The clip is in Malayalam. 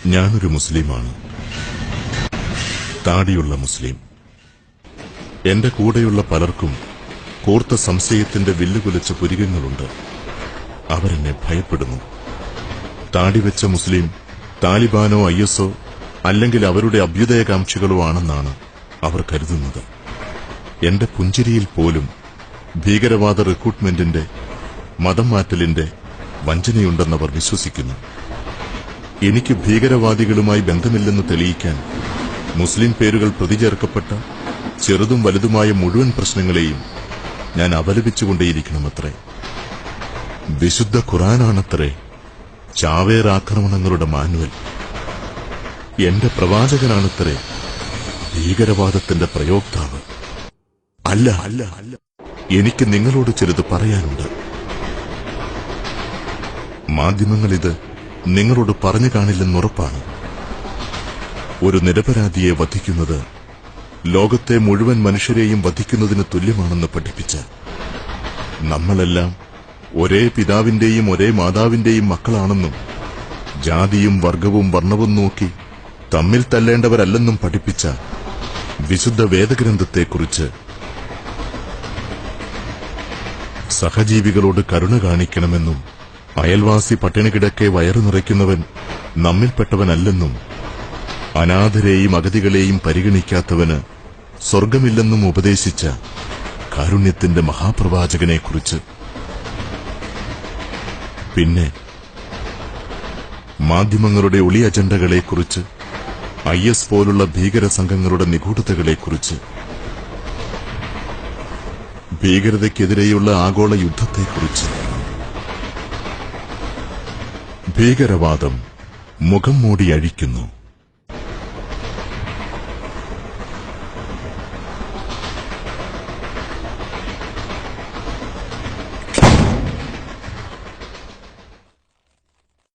ഞാനൊരു മുസ്ലിമാണ്. താടിയുള്ള മുസ്ലിം. എന്റെ കൂടെയുള്ള പലർക്കും കൂർത്ത സംശയത്തിന്റെ വില്ലുകുലച്ച പുരികങ്ങളുണ്ട്. അവരെന്നെ ഭയപ്പെടുന്നു. താടിവെച്ച മുസ്ലിം താലിബാനോ IS-ഓ അല്ലെങ്കിൽ അവരുടെ അഭ്യുദയകാംക്ഷികളോ ആണെന്നാണ് അവർ കരുതുന്നത്. എന്റെ പുഞ്ചിരിയിൽ പോലും ഭീകരവാദ റിക്രൂട്ട്മെന്റിന്റെ, മതം മാറ്റലിന്റെ വഞ്ചനയുണ്ടെന്നവർ വിശ്വസിക്കുന്നു. എനിക്ക് ഭീകരവാദികളുമായി ബന്ധമില്ലെന്ന് തെളിയിക്കാൻ മുസ്ലിം പേരുകൾ പ്രതിചേർക്കപ്പെട്ട ചെറുതും വലുതുമായ മുഴുവൻ പ്രശ്നങ്ങളെയും ഞാൻ അപലപിച്ചുകൊണ്ടേയിരിക്കണമത്രേ. വിശുദ്ധ ഖുർആനാണത്രേ ചാവേർ ആക്രമണങ്ങളുടെ മാനുവൽ. എന്റെ പ്രവാചകനാണത്രേ ഭീകരവാദത്തിന്റെ പ്രയോക്താവ്. അല്ല അല്ല അല്ല എനിക്ക് നിങ്ങളോട് ചിലത് പറയാനുണ്ട്. മാധ്യമങ്ങളിത് നിങ്ങളോട് പറഞ്ഞു കാണില്ലെന്നുറപ്പാണ്. ഒരു നിരപരാധിയെ വധിക്കുന്നത് ലോകത്തെ മുഴുവൻ മനുഷ്യരെയും വധിക്കുന്നതിന് തുല്യമാണെന്ന് പഠിപ്പിച്ച നമ്മളെല്ലാം ഒരേ പിതാവിന്റെയും ഒരേ മാതാവിന്റെയും മക്കളാണെന്നും ജാതിയും വർഗവും വർണ്ണവും നോക്കി തമ്മിൽ തല്ലേണ്ടവരല്ലെന്നും പഠിപ്പിച്ച വിശുദ്ധ വേദഗ്രന്ഥത്തെക്കുറിച്ച് സഹജീവികളോട് കരുണ കാണിക്കണമെന്നും അയൽവാസി പട്ടിണി കിടക്കെ വയറു നിറയ്ക്കുന്നവൻ നമ്മിൽപ്പെട്ടവനല്ലെന്നും അനാഥരെയും അഗതികളെയും പരിഗണിക്കാത്തവന് സ്വർഗമില്ലെന്നും ഉപദേശിച്ച കാരുണ്യത്തിന്റെ മഹാപ്രവാചകനെക്കുറിച്ച്, പിന്നെ മാധ്യമങ്ങളുടെ ഒളി അജണ്ടകളെക്കുറിച്ച്, IS പോലുള്ള ഭീകര സംഘങ്ങളുടെ നിഗൂഢതകളെക്കുറിച്ച്, ഭീകരതയ്ക്കെതിരെയുള്ള ആഗോള യുദ്ധത്തെക്കുറിച്ച്. ഭീകരവാദം മുഖം മൂടി അഴിക്കുന്നു.